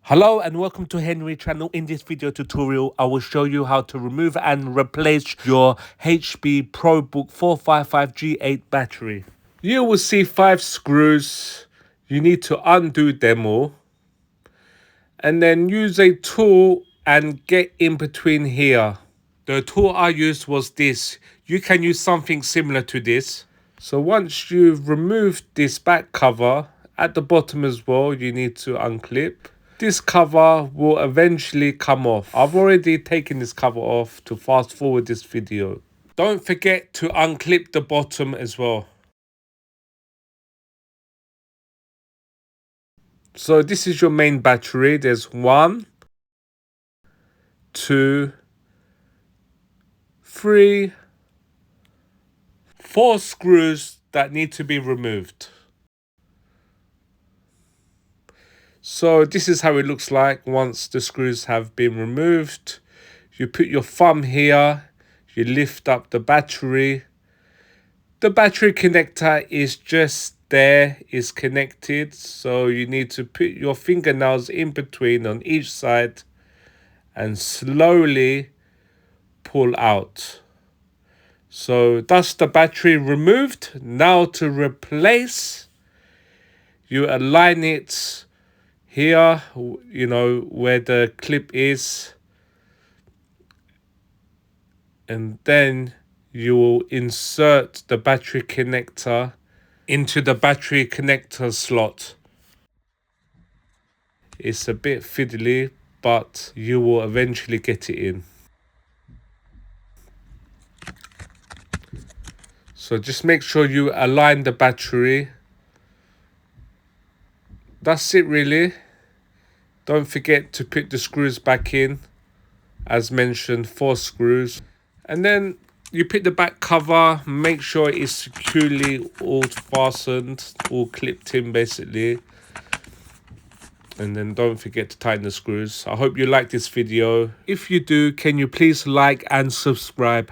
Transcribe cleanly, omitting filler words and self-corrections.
Hello and welcome to Henry channel. In this video tutorial, I will show you how to remove and replace your HP ProBook 455G8 battery. You will see 5 screws. You need to undo them all. And then use a tool and get in between here. The tool I used was this. You can use something similar to this. So once you've removed this back cover, at the bottom as well, you need to unclip. This cover will eventually come off. I've already taken this cover off to fast forward this video. Don't forget to unclip the bottom as well. So this is your main battery. There's 1, 2, 3, 4 screws that need to be removed. So this is how it looks like once the screws have been removed. You put your thumb here, you lift up the battery. The battery connector is just there, is connected. So you need to put your fingernails in between on each side and slowly pull out. So that's the battery removed. Now to replace, you align it here, you know, where the clip is, and then you will insert the battery connector into the battery connector slot. It's a bit fiddly, but you will eventually get it in. So just make sure you align the battery. That's it really. Don't forget to put the screws back in. As mentioned, 4 screws. And then you put the back cover, make sure it's securely all fastened, all clipped in basically. And then don't forget to tighten the screws. I hope you like this video. If you do, can you please like and subscribe?